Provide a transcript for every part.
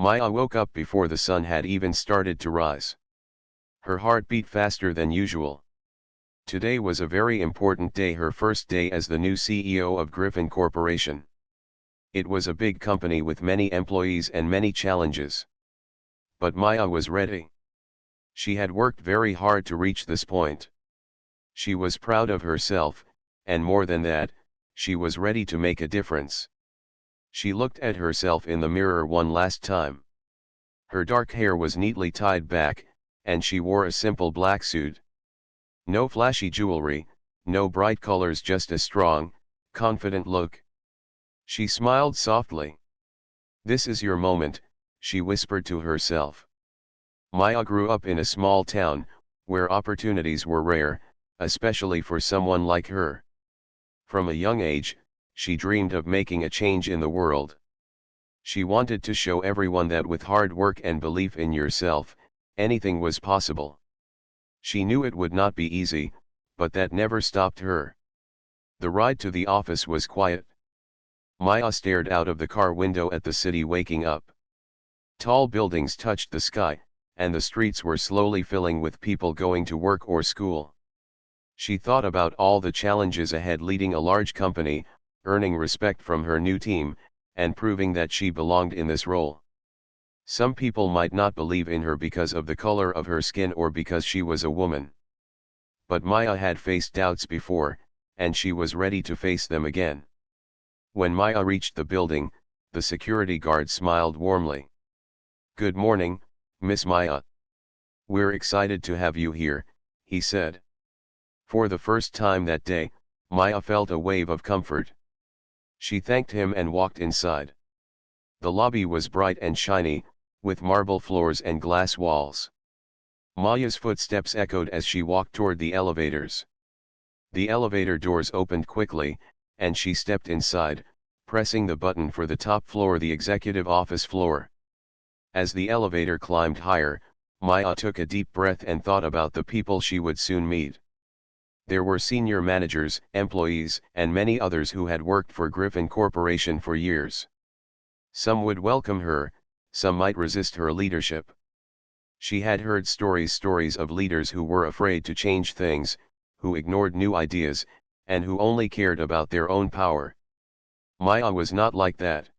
Maya woke up before the sun had even started to rise. Her heart beat faster than usual. Today was a very important day, her first day as the new CEO of Griffin Corporation. It was a big company with many employees and many challenges. But Maya was ready. She had worked very hard to reach this point. She was proud of herself, and more than that, she was ready to make a difference. She looked at herself in the mirror one last time. Her dark hair was neatly tied back, and she wore a simple black suit. No flashy jewelry, no bright colors, just a strong, confident look. She smiled softly. "This is your moment," she whispered to herself. Maya grew up in a small town, where opportunities were rare, especially for someone like her. From a young age, she dreamed of making a change in the world. She wanted to show everyone that with hard work and belief in yourself, anything was possible. She knew it would not be easy, but that never stopped her. The ride to the office was quiet. Maya stared out of the car window at the city waking up. Tall buildings touched the sky, and the streets were slowly filling with people going to work or school. She thought about all the challenges ahead, leading a large company, earning respect from her new team, and proving that she belonged in this role. Some people might not believe in her because of the color of her skin or because she was a woman. But Maya had faced doubts before, and she was ready to face them again. When Maya reached the building, the security guard smiled warmly. "Good morning, Miss Maya. We're excited to have you here," he said. For the first time that day, Maya felt a wave of comfort. She thanked him and walked inside. The lobby was bright and shiny, with marble floors and glass walls. Maya's footsteps echoed as she walked toward the elevators. The elevator doors opened quickly, and she stepped inside, pressing the button for the top floor, the executive office floor. As the elevator climbed higher, Maya took a deep breath and thought about the people she would soon meet. There were senior managers, employees, and many others who had worked for Griffin Corporation for years. Some would welcome her, some might resist her leadership. She had heard stories of leaders who were afraid to change things, who ignored new ideas, and who only cared about their own power. Maya was not like that.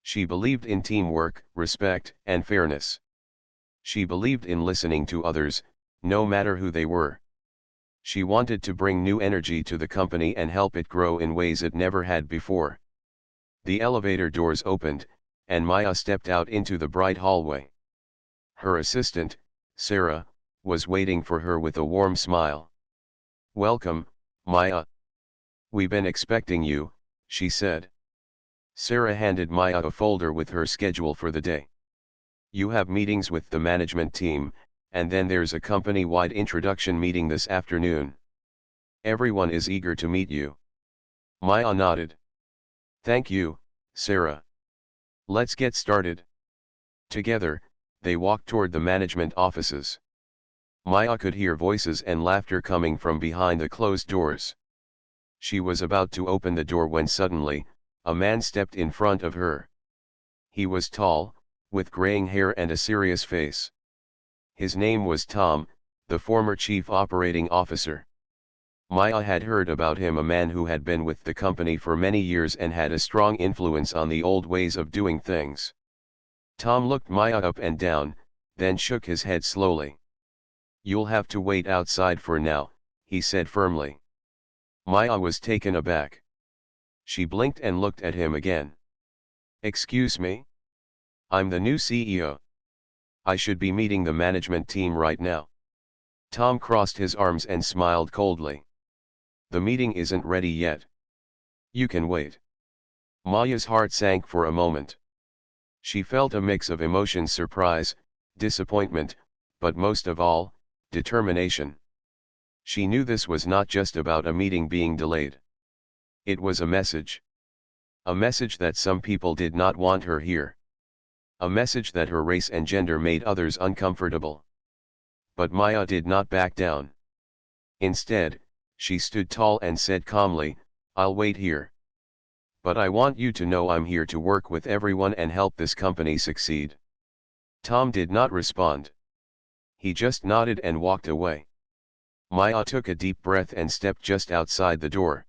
She believed in teamwork, respect, and fairness. She believed in listening to others, no matter who they were. She wanted to bring new energy to the company and help it grow in ways it never had before. The elevator doors opened, and Maya stepped out into the bright hallway. Her assistant, Sarah, was waiting for her with a warm smile. "Welcome, Maya. We've been expecting you," she said. Sarah handed Maya a folder with her schedule for the day. "You have meetings with the management team, and then there's a company-wide introduction meeting this afternoon. Everyone is eager to meet you." Maya nodded. "Thank you, Sarah. Let's get started." Together, they walked toward the management offices. Maya could hear voices and laughter coming from behind the closed doors. She was about to open the door when suddenly, a man stepped in front of her. He was tall, with graying hair and a serious face. His name was Tom, the former chief operating officer. Maya had heard about him, a man who had been with the company for many years and had a strong influence on the old ways of doing things. Tom looked Maya up and down, then shook his head slowly. "You'll have to wait outside for now," he said firmly. Maya was taken aback. She blinked and looked at him again. "Excuse me? I'm the new CEO. I should be meeting the management team right now." Tom crossed his arms and smiled coldly. "The meeting isn't ready yet. You can wait." Maya's heart sank for a moment. She felt a mix of emotions: surprise, disappointment, but most of all, determination. She knew this was not just about a meeting being delayed. It was a message. A message that some people did not want her here. A message that her race and gender made others uncomfortable. But Maya did not back down. Instead, she stood tall and said calmly, "I'll wait here." But I want you to know I'm here to work with everyone and help this company succeed. Tom did not respond. He just nodded and walked away. Maya took a deep breath and stepped just outside the door.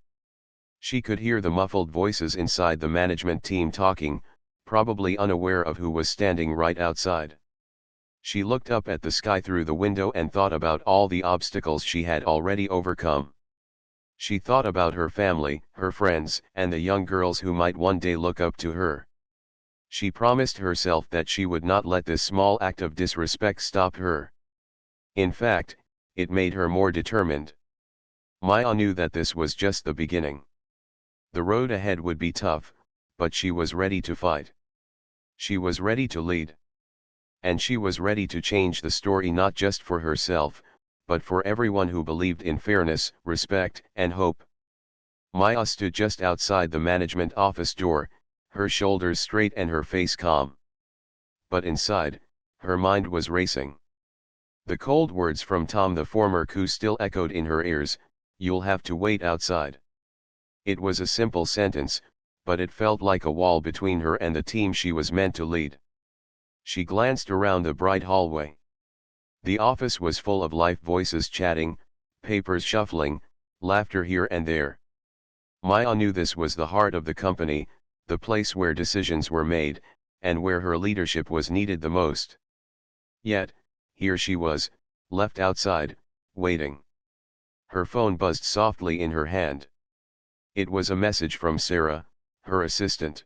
She could hear the muffled voices inside the management team talking, probably unaware of who was standing right outside. She looked up at the sky through the window and thought about all the obstacles she had already overcome. She thought about her family, her friends, and the young girls who might one day look up to her. She promised herself that she would not let this small act of disrespect stop her. In fact, it made her more determined. Maya knew that this was just the beginning. The road ahead would be tough, but she was ready to fight. She was ready to lead. And she was ready to change the story not just for herself, but for everyone who believed in fairness, respect, and hope. Maya stood just outside the management office door, her shoulders straight and her face calm. But inside, her mind was racing. The cold words from Tom the former coup still echoed in her ears, "You'll have to wait outside." It was a simple sentence, but it felt like a wall between her and the team she was meant to lead. She glanced around the bright hallway. The office was full of live voices chatting, papers shuffling, laughter here and there. Maya knew this was the heart of the company, the place where decisions were made, and where her leadership was needed the most. Yet, here she was, left outside, waiting. Her phone buzzed softly in her hand. It was a message from Sarah, her assistant.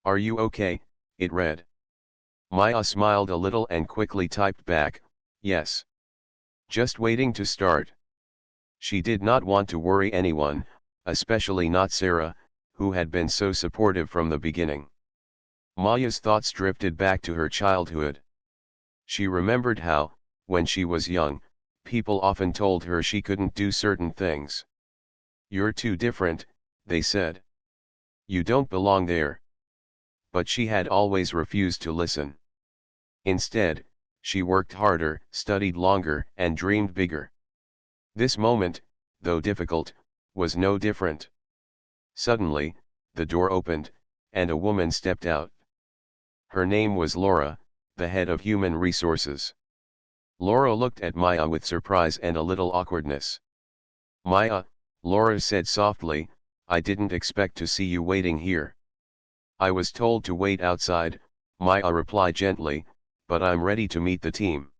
"Are you okay?" it read. Maya smiled a little and quickly typed back, "Yes. Just waiting to start." She did not want to worry anyone, especially not Sarah, who had been so supportive from the beginning. Maya's thoughts drifted back to her childhood. She remembered how, when she was young, people often told her she couldn't do certain things. "You're too different," they said. "You don't belong there." But she had always refused to listen. Instead, she worked harder, studied longer, and dreamed bigger. This moment, though difficult, was no different. Suddenly, the door opened, and a woman stepped out. Her name was Laura, the head of human resources. Laura looked at Maya with surprise and a little awkwardness. "Maya," Laura said softly, "I didn't expect to see you waiting here." "I was told to wait outside," Maya replied gently, "but I'm ready to meet the team."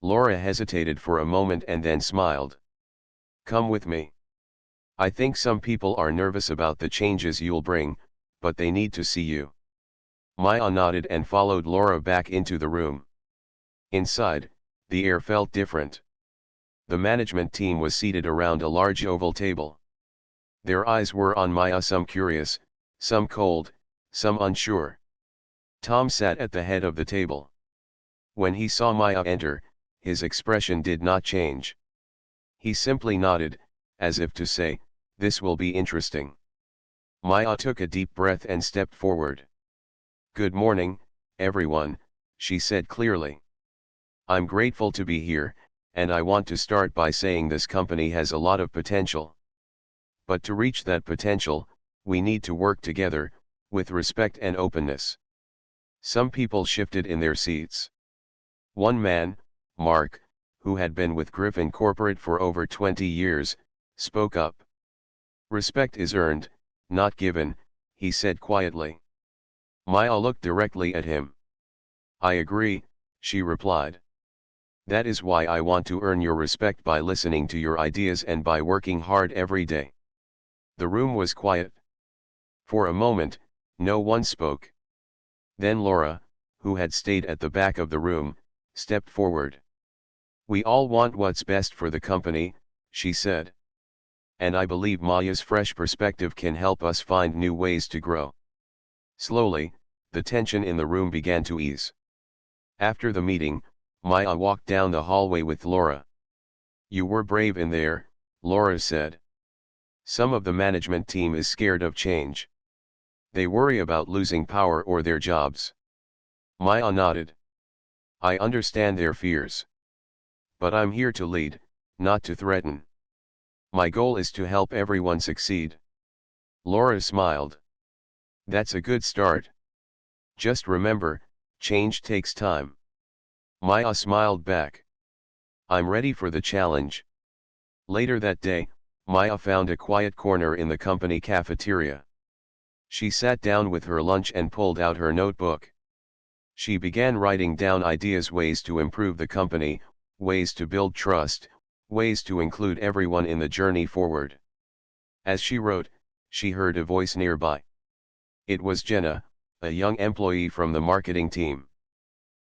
Laura hesitated for a moment and then smiled. "Come with me. I think some people are nervous about the changes you'll bring, but they need to see you." Maya nodded and followed Laura back into the room. Inside, the air felt different. The management team was seated around a large oval table. Their eyes were on Maya, some curious, some cold, some unsure. Tom sat at the head of the table. When he saw Maya enter, his expression did not change. He simply nodded, as if to say, "This will be interesting." Maya took a deep breath and stepped forward. "Good morning, everyone," she said clearly. "I'm grateful to be here, and I want to start by saying this company has a lot of potential. But to reach that potential, we need to work together, with respect and openness." Some people shifted in their seats. One man, Mark, who had been with Griffin Corporate for over 20 years, spoke up. "Respect is earned, not given," he said quietly. Maya looked directly at him. "I agree," she replied. "That is why I want to earn your respect by listening to your ideas and by working hard every day." The room was quiet. For a moment, no one spoke. Then Laura, who had stayed at the back of the room, stepped forward. "We all want what's best for the company," she said. "And I believe Maya's fresh perspective can help us find new ways to grow." Slowly, the tension in the room began to ease. After the meeting, Maya walked down the hallway with Laura. "You were brave in there," Laura said. "Some of the management team is scared of change. They worry about losing power or their jobs." Maya nodded. "I understand their fears. But I'm here to lead, not to threaten. My goal is to help everyone succeed." Laura smiled. That's a good start. Just remember, change takes time. Maya smiled back. I'm ready for the challenge. Later that day, Maya found a quiet corner in the company cafeteria. She sat down with her lunch and pulled out her notebook. She began writing down ideas, ways to improve the company, ways to build trust, ways to include everyone in the journey forward. As she wrote, she heard a voice nearby. It was Jenna, a young employee from the marketing team.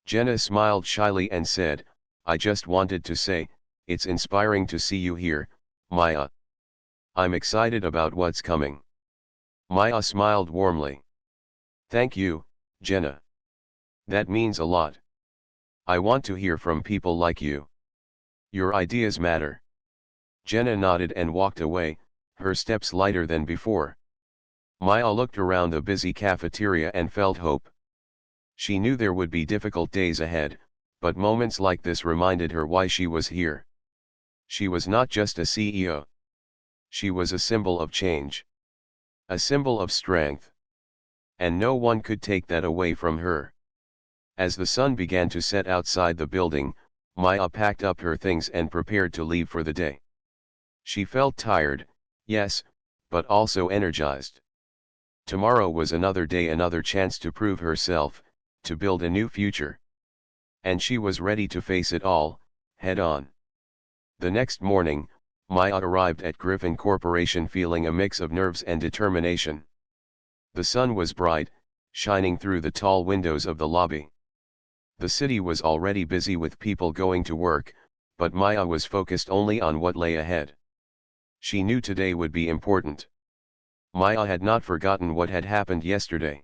Jenna smiled shyly and said, I just wanted to say, it's inspiring to see you here, Maya. I'm excited about what's coming. Maya smiled warmly. Thank you, Jenna. That means a lot. I want to hear from people like you. Your ideas matter. Jenna nodded and walked away, her steps lighter than before. Maya looked around the busy cafeteria and felt hope. She knew there would be difficult days ahead, but moments like this reminded her why she was here. She was not just a CEO. She was a symbol of change. A symbol of strength. And no one could take that away from her. As the sun began to set outside the building, Maya packed up her things and prepared to leave for the day. She felt tired, yes, but also energized. Tomorrow was another day, another chance to prove herself, to build a new future. And she was ready to face it all, head on. The next morning, Maya arrived at Griffin Corporation feeling a mix of nerves and determination. The sun was bright, shining through the tall windows of the lobby. The city was already busy with people going to work, but Maya was focused only on what lay ahead. She knew today would be important. Maya had not forgotten what had happened yesterday.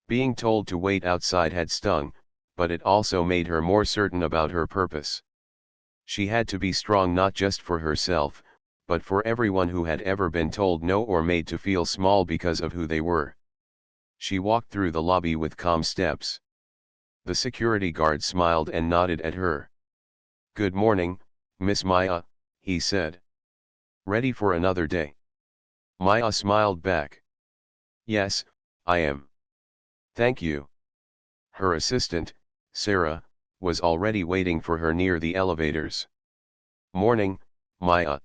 Being told to wait outside had stung, but it also made her more certain about her purpose. She had to be strong not just for herself, but for everyone who had ever been told no or made to feel small because of who they were. She walked through the lobby with calm steps. The security guard smiled and nodded at her. Good morning, Miss Maya, he said. Ready for another day? Maya smiled back. Yes, I am. Thank you. Her assistant, Sarah, was already waiting for her near the elevators. Morning, Maya.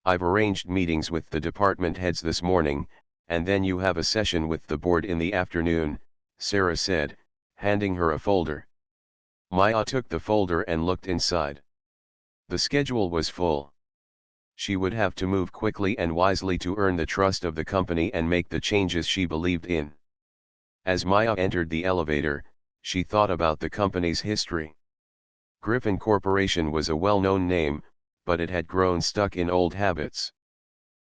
I've arranged meetings with the department heads this morning, and then you have a session with the board in the afternoon, Sarah said, handing her a folder. Maya took the folder and looked inside. The schedule was full. She would have to move quickly and wisely to earn the trust of the company and make the changes she believed in. As Maya entered the elevator, she thought about the company's history. Griffin Corporation was a well-known name, but it had grown stuck in old habits.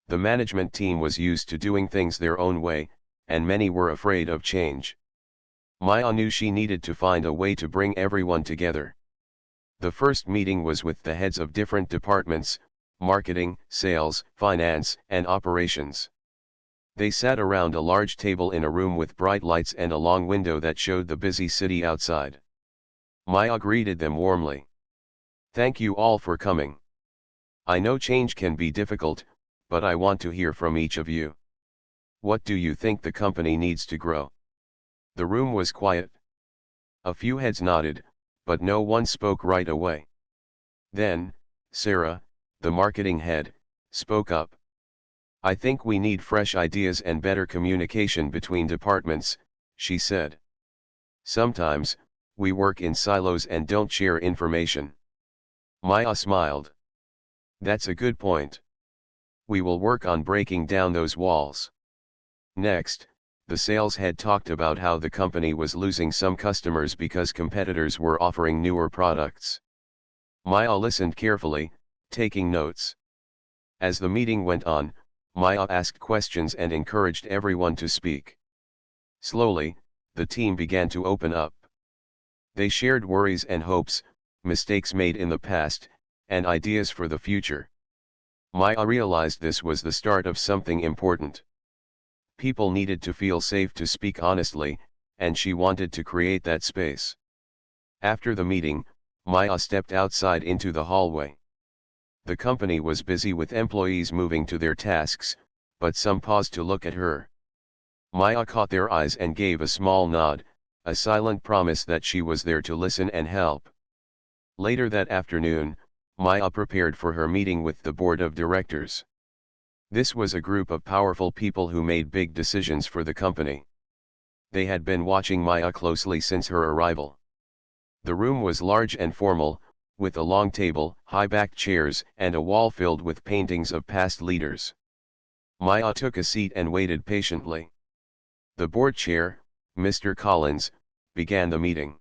The management team was used to doing things their own way, and many were afraid of change. Maya knew she needed to find a way to bring everyone together. The first meeting was with the heads of different departments: marketing, sales, finance, and operations. They sat around a large table in a room with bright lights and a long window that showed the busy city outside. Maya greeted them warmly. Thank you all for coming. I know change can be difficult, but I want to hear from each of you. What do you think the company needs to grow? The room was quiet. A few heads nodded, but no one spoke right away. Then, Sarah, the marketing head, spoke up. I think we need fresh ideas and better communication between departments, she said. Sometimes, we work in silos and don't share information. Maya smiled. That's a good point. We will work on breaking down those walls. Next, the sales head talked about how the company was losing some customers because competitors were offering newer products. Maya listened carefully, taking notes. As the meeting went on, Maya asked questions and encouraged everyone to speak. Slowly, the team began to open up. They shared worries and hopes, mistakes made in the past, and ideas for the future. Maya realized this was the start of something important. People needed to feel safe to speak honestly, and she wanted to create that space. After the meeting, Maya stepped outside into the hallway. The company was busy with employees moving to their tasks, but some paused to look at her. Maya caught their eyes and gave a small nod, a silent promise that she was there to listen and help. Later that afternoon, Maya prepared for her meeting with the board of directors. This was a group of powerful people who made big decisions for the company. They had been watching Maya closely since her arrival. The room was large and formal, with a long table, high-backed chairs, and a wall filled with paintings of past leaders. Maya took a seat and waited patiently. The board chair, Mr. Collins, began the meeting.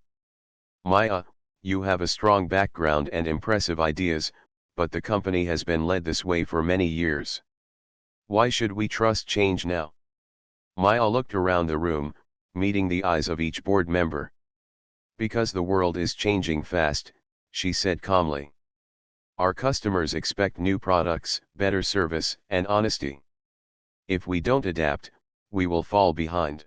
Maya, you have a strong background and impressive ideas, but the company has been led this way for many years. Why should we trust change now? Maya looked around the room, meeting the eyes of each board member. Because the world is changing fast, she said calmly. Our customers expect new products, better service, and honesty. If we don't adapt, we will fall behind.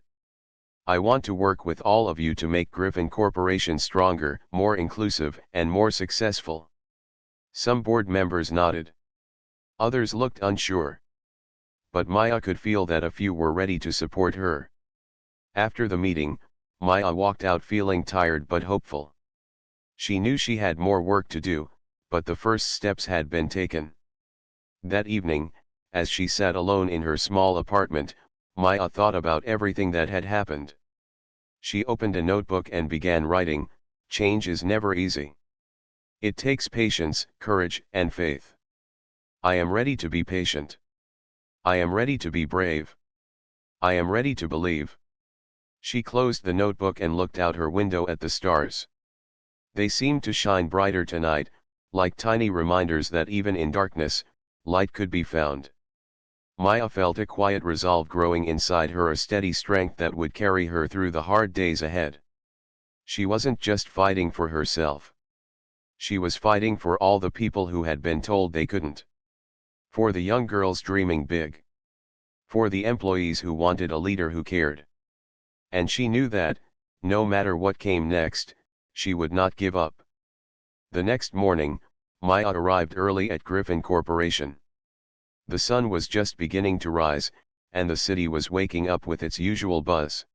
I want to work with all of you to make Griffin Corporation stronger, more inclusive, and more successful. Some board members nodded. Others looked unsure. But Maya could feel that a few were ready to support her. After the meeting, Maya walked out feeling tired but hopeful. She knew she had more work to do, but the first steps had been taken. That evening, as she sat alone in her small apartment, Maya thought about everything that had happened. She opened a notebook and began writing. Change is never easy. It takes patience, courage, and faith. I am ready to be patient. I am ready to be brave. I am ready to believe. She closed the notebook and looked out her window at the stars. They seemed to shine brighter tonight, like tiny reminders that even in darkness, light could be found. Maya felt a quiet resolve growing inside her, a steady strength that would carry her through the hard days ahead. She wasn't just fighting for herself. She was fighting for all the people who had been told they couldn't. For the young girls dreaming big. For the employees who wanted a leader who cared. And she knew that, no matter what came next, she would not give up. The next morning, Maya arrived early at Griffin Corporation. The sun was just beginning to rise, and the city was waking up with its usual buzz.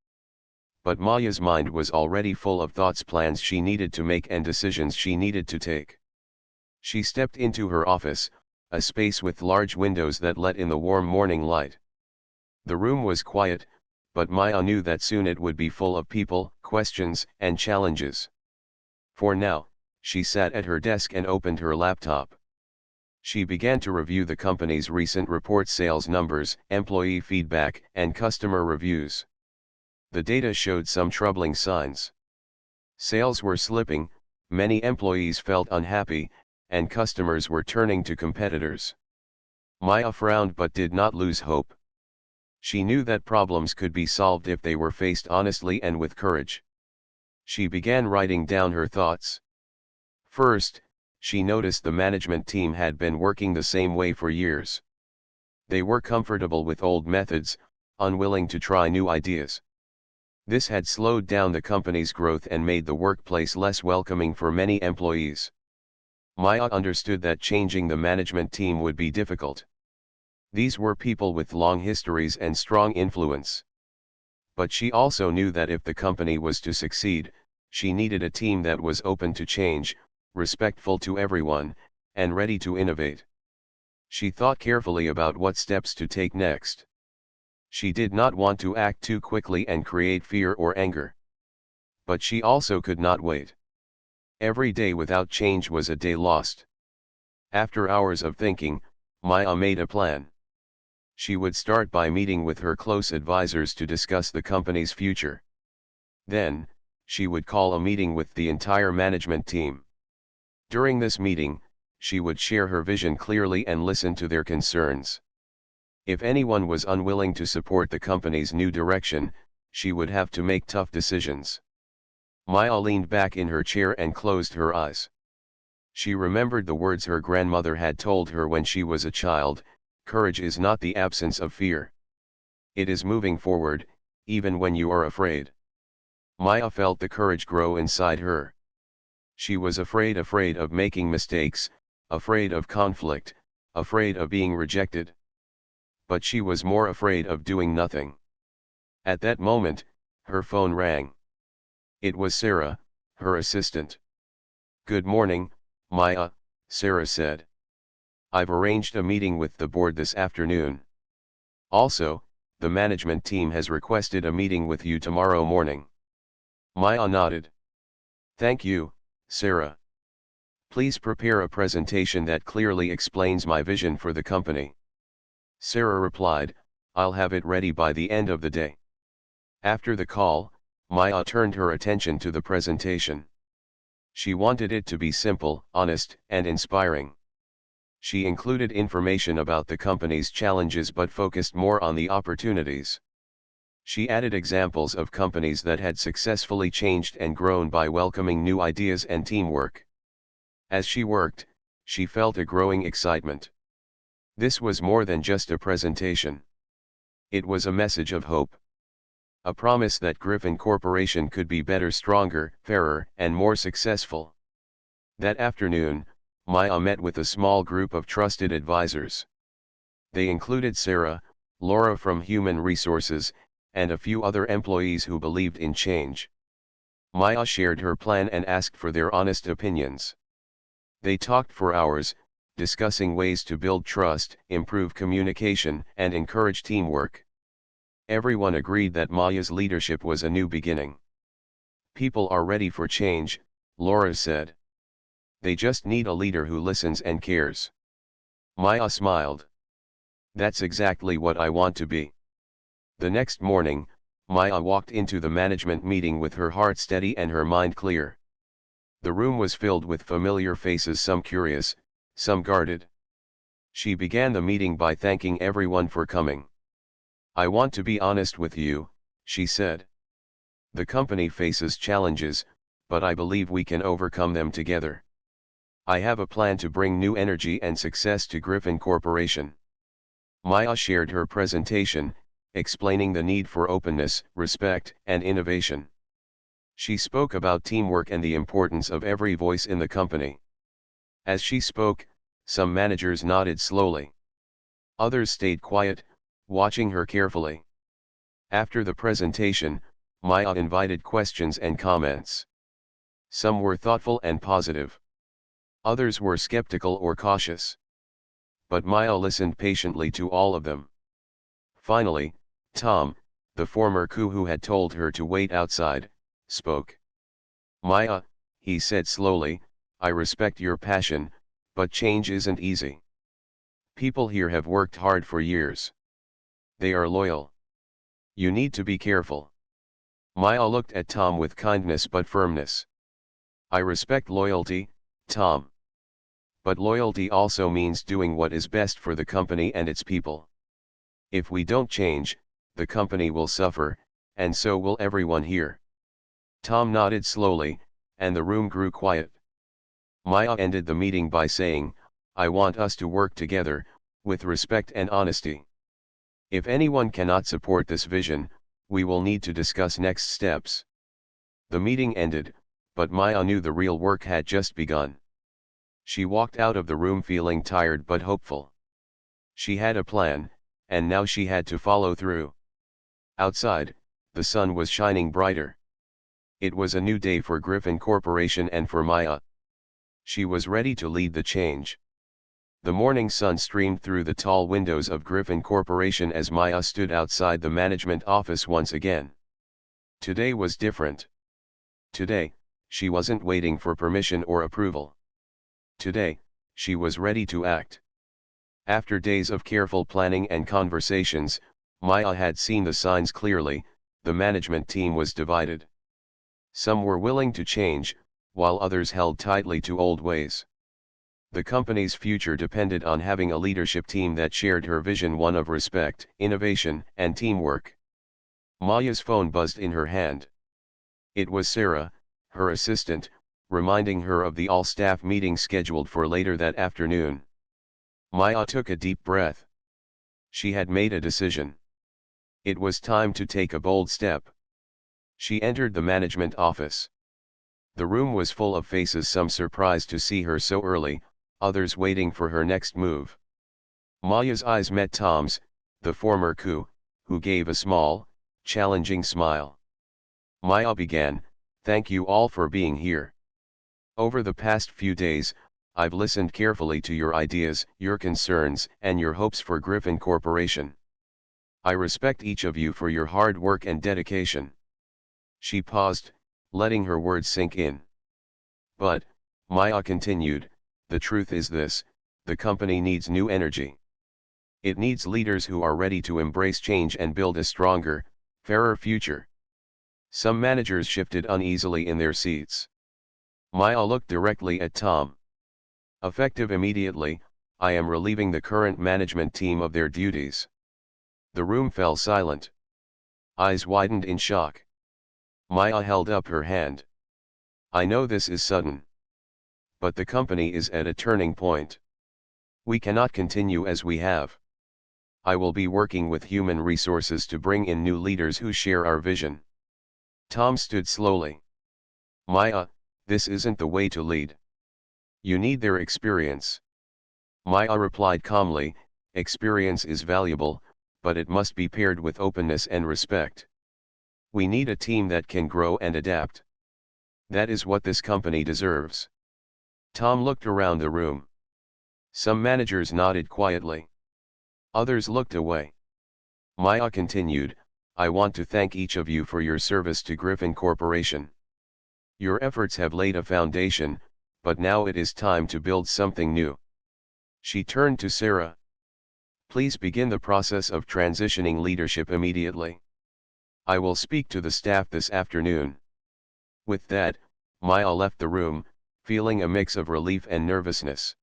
But Maya's mind was already full of thoughts, plans she needed to make, and decisions she needed to take. She stepped into her office, a space with large windows that let in the warm morning light. The room was quiet, but Maya knew that soon it would be full of people, questions, and challenges. For now, she sat at her desk and opened her laptop. She began to review the company's recent report, sales numbers, employee feedback, and customer reviews. The data showed some troubling signs. Sales were slipping, many employees felt unhappy, and customers were turning to competitors. Maya frowned but did not lose hope. She knew that problems could be solved if they were faced honestly and with courage. She began writing down her thoughts. First, she noticed the management team had been working the same way for years. They were comfortable with old methods, unwilling to try new ideas. This had slowed down the company's growth and made the workplace less welcoming for many employees. Maya understood that changing the management team would be difficult. These were people with long histories and strong influence. But she also knew that if the company was to succeed, she needed a team that was open to change, respectful to everyone, and ready to innovate. She thought carefully about what steps to take next. She did not want to act too quickly and create fear or anger. But she also could not wait. Every day without change was a day lost. After hours of thinking, Maya made a plan. She would start by meeting with her close advisors to discuss the company's future. Then, she would call a meeting with the entire management team. During this meeting, she would share her vision clearly and listen to their concerns. If anyone was unwilling to support the company's new direction, she would have to make tough decisions. Maya leaned back in her chair and closed her eyes. She remembered the words her grandmother had told her when she was a child: courage is not the absence of fear. It is moving forward, even when you are afraid. Maya felt the courage grow inside her. She was afraid of making mistakes, afraid of conflict, afraid of being rejected. But she was more afraid of doing nothing. At that moment, her phone rang. It was Sarah, her assistant. "Good morning, Maya," Sarah said. "I've arranged a meeting with the board this afternoon. Also, the management team has requested a meeting with you tomorrow morning." Maya nodded. "Thank you, Sarah. Please prepare a presentation that clearly explains my vision for the company." Sarah replied, "I'll have it ready by the end of the day." After the call, Maya turned her attention to the presentation. She wanted it to be simple, honest, and inspiring. She included information about the company's challenges but focused more on the opportunities. She added examples of companies that had successfully changed and grown by welcoming new ideas and teamwork. As she worked, she felt a growing excitement. This was more than just a presentation. It was a message of hope. A promise that Griffin Corporation could be better, stronger, fairer, and more successful. That afternoon, Maya met with a small group of trusted advisors. They included Sarah, Laura from Human Resources, and a few other employees who believed in change. Maya shared her plan and asked for their honest opinions. They talked for hours, discussing ways to build trust, improve communication, and encourage teamwork. Everyone agreed that Maya's leadership was a new beginning. "People are ready for change," Laura said. "They just need a leader who listens and cares." Maya smiled. "That's exactly what I want to be." The next morning, Maya walked into the management meeting with her heart steady and her mind clear. The room was filled with familiar faces, some curious, some guarded. She began the meeting by thanking everyone for coming. "I want to be honest with you," she said. "The company faces challenges, but I believe we can overcome them together. I have a plan to bring new energy and success to Griffin Corporation." Maya shared her presentation, explaining the need for openness, respect, and innovation. She spoke about teamwork and the importance of every voice in the company. As she spoke, some managers nodded slowly. Others stayed quiet, watching her carefully. After the presentation, Maya invited questions and comments. Some were thoughtful and positive. Others were skeptical or cautious. But Maya listened patiently to all of them. Finally, Tom, the former coup who had told her to wait outside, spoke. "Maya," he said slowly, "I respect your passion, but change isn't easy. People here have worked hard for years. They are loyal. You need to be careful." Maya looked at Tom with kindness but firmness. "I respect loyalty, Tom. But loyalty also means doing what is best for the company and its people. If we don't change, the company will suffer, and so will everyone here." Tom nodded slowly, and the room grew quiet. Maya ended the meeting by saying, "I want us to work together, with respect and honesty. If anyone cannot support this vision, we will need to discuss next steps." The meeting ended, but Maya knew the real work had just begun. She walked out of the room feeling tired but hopeful. She had a plan, and now she had to follow through. Outside, the sun was shining brighter. It was a new day for Griffin Corporation and for Maya. She was ready to lead the change. The morning sun streamed through the tall windows of Griffin Corporation as Maya stood outside the management office once again. Today was different. Today, she wasn't waiting for permission or approval. Today, she was ready to act. After days of careful planning and conversations, Maya had seen the signs clearly. The management team was divided. Some were willing to change, while others held tightly to old ways. The company's future depended on having a leadership team that shared her vision, one of respect, innovation, and teamwork. Maya's phone buzzed in her hand. It was Sarah, her assistant, reminding her of the all-staff meeting scheduled for later that afternoon. Maya took a deep breath. She had made a decision. It was time to take a bold step. She entered the management office. The room was full of faces, some surprised to see her so early, others waiting for her next move. Maya's eyes met Tom's, the former coup, who gave a small, challenging smile. Maya began, "Thank you all for being here. Over the past few days, I've listened carefully to your ideas, your concerns, and your hopes for Griffin Corporation. I respect each of you for your hard work and dedication." She paused, letting her words sink in. "But," Maya continued, "the truth is this: the company needs new energy. It needs leaders who are ready to embrace change and build a stronger, fairer future." Some managers shifted uneasily in their seats. Maya looked directly at Tom. "Effective immediately, I am relieving the current management team of their duties." The room fell silent. Eyes widened in shock. Maya held up her hand. "I know this is sudden. But the company is at a turning point. We cannot continue as we have. I will be working with human resources to bring in new leaders who share our vision." Tom stood slowly. "Maya, this isn't the way to lead. You need their experience." Maya replied calmly, "Experience is valuable, but it must be paired with openness and respect. We need a team that can grow and adapt. That is what this company deserves." Tom looked around the room. Some managers nodded quietly. Others looked away. Maya continued, "I want to thank each of you for your service to Griffin Corporation. Your efforts have laid a foundation, but now it is time to build something new." She turned to Sarah. "Please begin the process of transitioning leadership immediately. I will speak to the staff this afternoon." With that, Maya left the room, feeling a mix of relief and nervousness.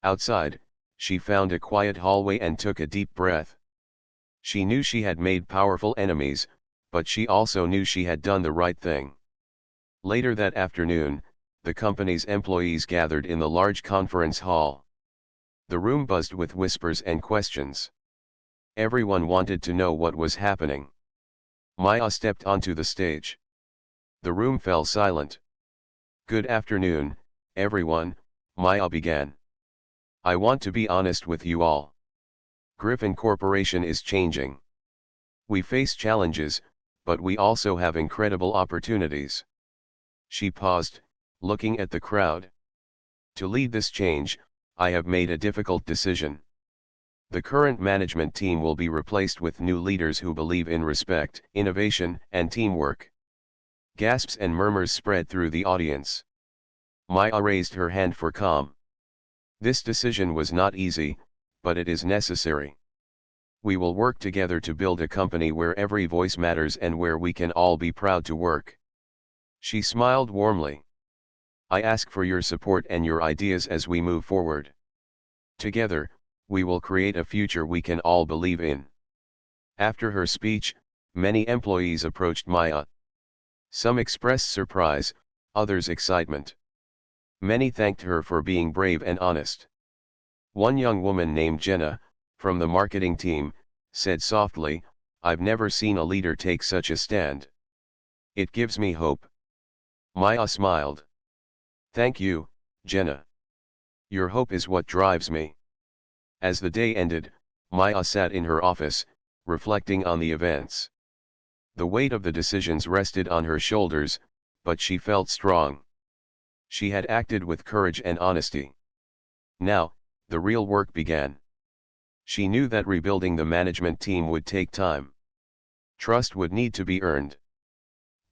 Outside, she found a quiet hallway and took a deep breath. She knew she had made powerful enemies, but she also knew she had done the right thing. Later that afternoon, the company's employees gathered in the large conference hall. The room buzzed with whispers and questions. Everyone wanted to know what was happening. Maya stepped onto the stage. The room fell silent. "Good afternoon, everyone," Maya began. "I want to be honest with you all. Griffin Corporation is changing. We face challenges, but we also have incredible opportunities." She paused, looking at the crowd. "To lead this change, I have made a difficult decision. The current management team will be replaced with new leaders who believe in respect, innovation, and teamwork." Gasps and murmurs spread through the audience. Maya raised her hand for calm. "This decision was not easy, but it is necessary. We will work together to build a company where every voice matters and where we can all be proud to work." She smiled warmly. "I ask for your support and your ideas as we move forward. Together, we will create a future we can all believe in." After her speech, many employees approached Maya. Some expressed surprise, others excitement. Many thanked her for being brave and honest. One young woman named Jenna, from the marketing team, said softly, "I've never seen a leader take such a stand. It gives me hope." Maya smiled. "Thank you, Jenna. Your hope is what drives me." As the day ended, Maya sat in her office, reflecting on the events. The weight of the decisions rested on her shoulders, but she felt strong. She had acted with courage and honesty. Now, the real work began. She knew that rebuilding the management team would take time. Trust would need to be earned.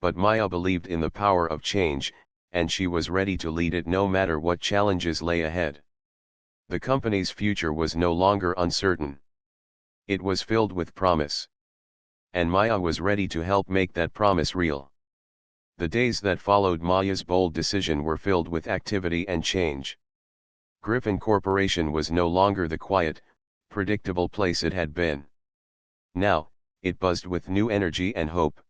But Maya believed in the power of change, and she was ready to lead it no matter what challenges lay ahead. The company's future was no longer uncertain. It was filled with promise. And Maya was ready to help make that promise real. The days that followed Maya's bold decision were filled with activity and change. Griffin Corporation was no longer the quiet, predictable place it had been. Now, it buzzed with new energy and hope.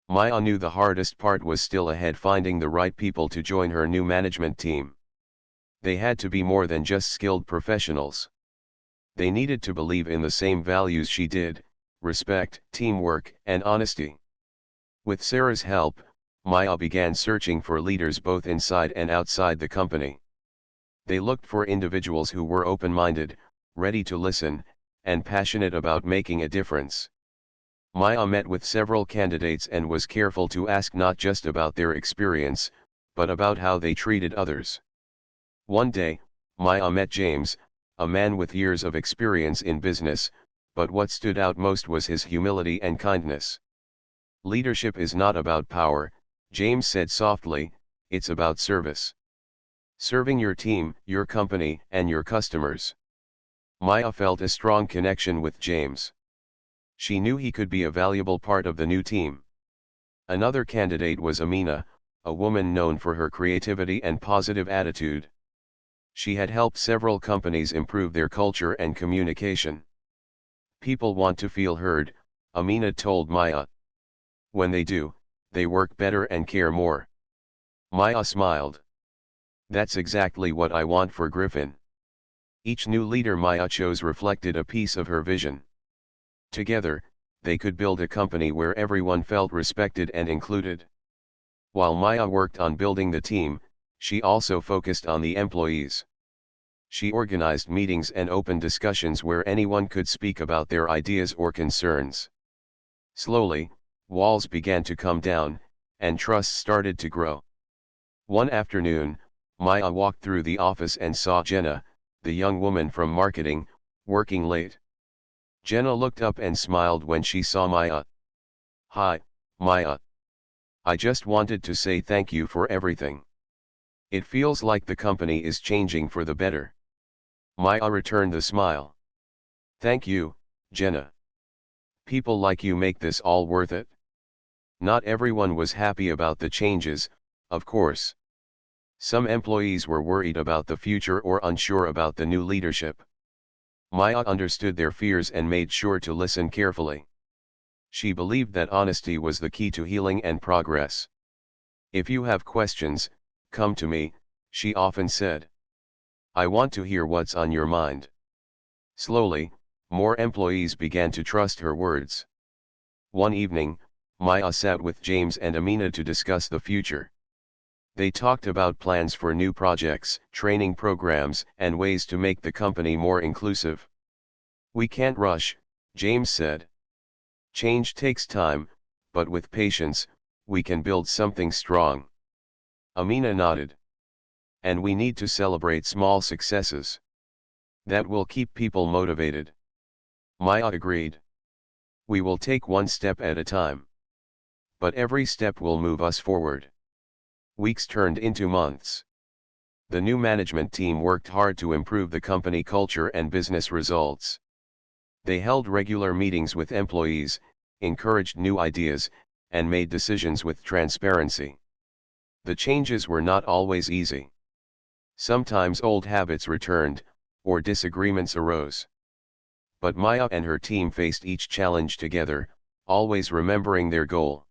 Maya knew the hardest part was still ahead, finding the right people to join her new management team. They had to be more than just skilled professionals. They needed to believe in the same values she did: respect, teamwork, and honesty. With Sarah's help, Maya began searching for leaders both inside and outside the company. They looked for individuals who were open-minded, ready to listen, and passionate about making a difference. Maya met with several candidates and was careful to ask not just about their experience, but about how they treated others. One day, Maya met James, a man with years of experience in business, but what stood out most was his humility and kindness. "Leadership is not about power," James said softly, "it's about service. Serving your team, your company, and your customers." Maya felt a strong connection with James. She knew he could be a valuable part of the new team. Another candidate was Amina, a woman known for her creativity and positive attitude. She had helped several companies improve their culture and communication. "People want to feel heard," Amina told Maya. "When they do, they work better and care more." Maya smiled. "That's exactly what I want for Griffin." Each new leader Maya chose reflected a piece of her vision. Together, they could build a company where everyone felt respected and included. While Maya worked on building the team, she also focused on the employees. She organized meetings and open discussions where anyone could speak about their ideas or concerns. Slowly, walls began to come down, and trust started to grow. One afternoon, Maya walked through the office and saw Jenna, the young woman from marketing, working late. Jenna looked up and smiled when she saw Maya. "Hi, Maya. I just wanted to say thank you for everything. It feels like the company is changing for the better." Maya returned the smile. "Thank you, Jenna. People like you make this all worth it." Not everyone was happy about the changes, of course. Some employees were worried about the future or unsure about the new leadership. Maya understood their fears and made sure to listen carefully. She believed that honesty was the key to healing and progress. "If you have questions, come to me," she often said. "I want to hear what's on your mind." Slowly, more employees began to trust her words. One evening, Maya sat with James and Amina to discuss the future. They talked about plans for new projects, training programs, and ways to make the company more inclusive. "We can't rush," James said. "Change takes time, but with patience, we can build something strong." Amina nodded. "And we need to celebrate small successes. That will keep people motivated." Maya agreed. "We will take one step at a time. But every step will move us forward." Weeks turned into months. The new management team worked hard to improve the company culture and business results. They held regular meetings with employees, encouraged new ideas, and made decisions with transparency. The changes were not always easy. Sometimes old habits returned, or disagreements arose. But Maya and her team faced each challenge together, always remembering their goal.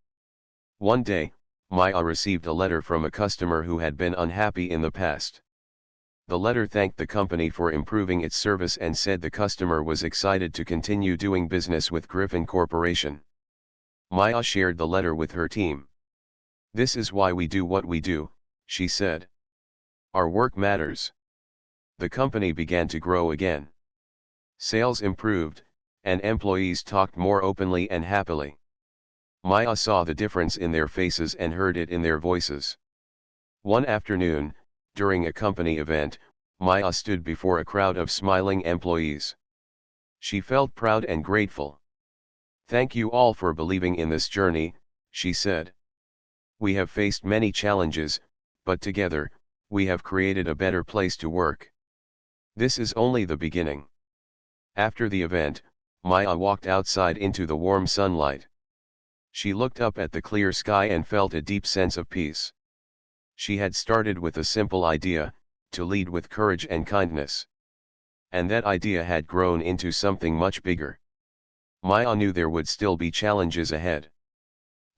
One day, Maya received a letter from a customer who had been unhappy in the past. The letter thanked the company for improving its service and said the customer was excited to continue doing business with Griffin Corporation. Maya shared the letter with her team. "This is why we do what we do," she said. "Our work matters." The company began to grow again. Sales improved, and employees talked more openly and happily. Maya saw the difference in their faces and heard it in their voices. One afternoon, during a company event, Maya stood before a crowd of smiling employees. She felt proud and grateful. "Thank you all for believing in this journey," she said. "We have faced many challenges, but together, we have created a better place to work. This is only the beginning." After the event, Maya walked outside into the warm sunlight. She looked up at the clear sky and felt a deep sense of peace. She had started with a simple idea, to lead with courage and kindness. And that idea had grown into something much bigger. Maya knew there would still be challenges ahead.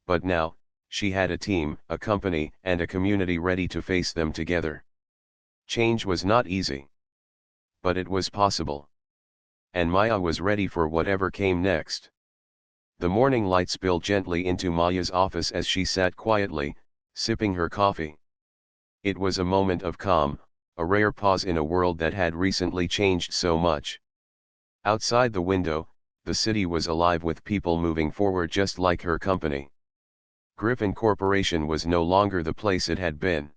But now, she had a team, a company, and a community ready to face them together. Change was not easy. But it was possible. And Maya was ready for whatever came next. The morning light spilled gently into Maya's office as she sat quietly, sipping her coffee. It was a moment of calm, a rare pause in a world that had recently changed so much. Outside the window, the city was alive with people moving forward just like her company. Griffin Corporation was no longer the place it had been.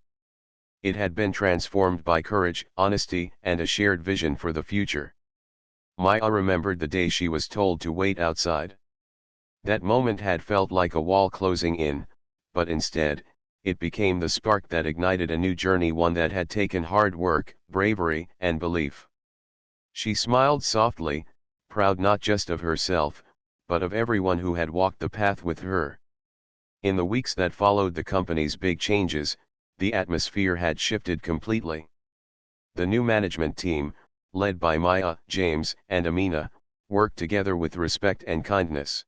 It had been transformed by courage, honesty, and a shared vision for the future. Maya remembered the day she was told to wait outside. That moment had felt like a wall closing in, but instead, it became the spark that ignited a new journey, one that had taken hard work, bravery, and belief. She smiled softly, proud not just of herself, but of everyone who had walked the path with her. In the weeks that followed the company's big changes, the atmosphere had shifted completely. The new management team, led by Maya, James, and Amina, worked together with respect and kindness.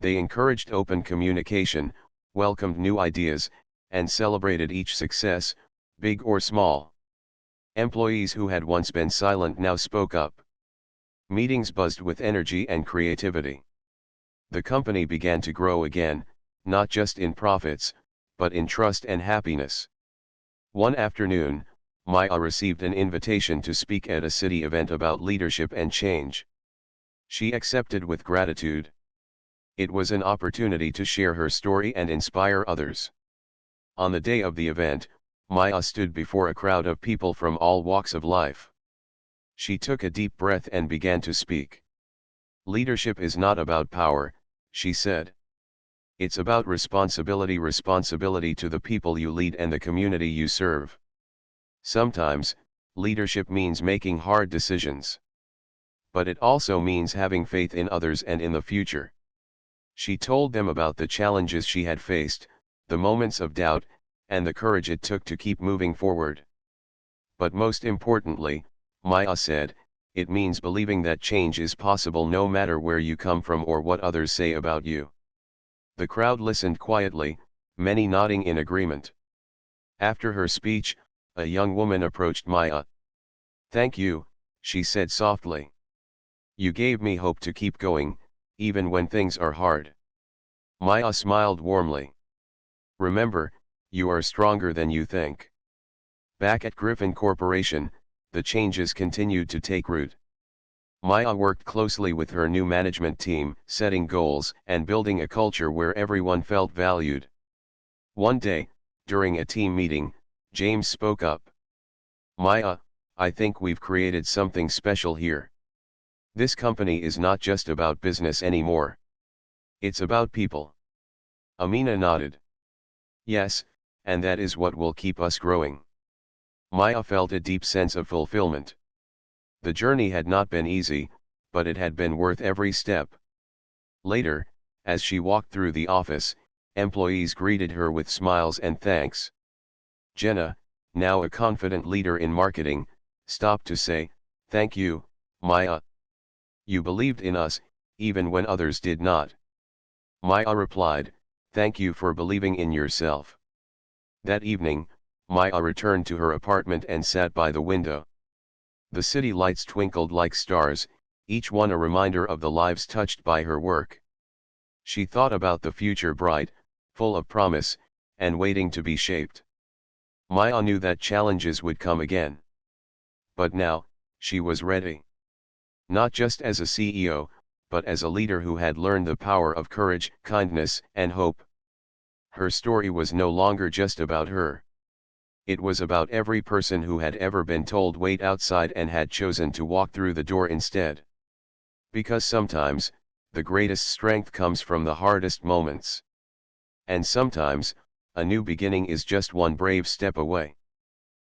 They encouraged open communication, welcomed new ideas, and celebrated each success, big or small. Employees who had once been silent now spoke up. Meetings buzzed with energy and creativity. The company began to grow again, not just in profits, but in trust and happiness. One afternoon, Maya received an invitation to speak at a city event about leadership and change. She accepted with gratitude. It was an opportunity to share her story and inspire others. On the day of the event, Maya stood before a crowd of people from all walks of life. She took a deep breath and began to speak. Leadership is not about power, she said. It's about responsibility to the people you lead and the community you serve. Sometimes, leadership means making hard decisions. But it also means having faith in others and in the future. She told them about the challenges she had faced, the moments of doubt, and the courage it took to keep moving forward. But most importantly, Maya said, it means believing that change is possible no matter where you come from or what others say about you. The crowd listened quietly, many nodding in agreement. After her speech, a young woman approached Maya. "Thank you," she said softly. "You gave me hope to keep going, even when things are hard." Maya smiled warmly. "Remember, you are stronger than you think." Back at Griffin Corporation, the changes continued to take root. Maya worked closely with her new management team, setting goals and building a culture where everyone felt valued. One day, during a team meeting, James spoke up. "Maya, I think we've created something special here. This company is not just about business anymore. It's about people." Amina nodded. "Yes, and that is what will keep us growing." Maya felt a deep sense of fulfillment. The journey had not been easy, but it had been worth every step. Later, as she walked through the office, employees greeted her with smiles and thanks. Jenna, now a confident leader in marketing, stopped to say, "Thank you, Maya. You believed in us, even when others did not." Maya replied, "Thank you for believing in yourself." That evening, Maya returned to her apartment and sat by the window. The city lights twinkled like stars, each one a reminder of the lives touched by her work. She thought about the future bright, full of promise, and waiting to be shaped. Maya knew that challenges would come again. But now, she was ready. Not just as a CEO, but as a leader who had learned the power of courage, kindness, and hope. Her story was no longer just about her. It was about every person who had ever been told wait outside and had chosen to walk through the door instead. Because sometimes, the greatest strength comes from the hardest moments. And sometimes, a new beginning is just one brave step away.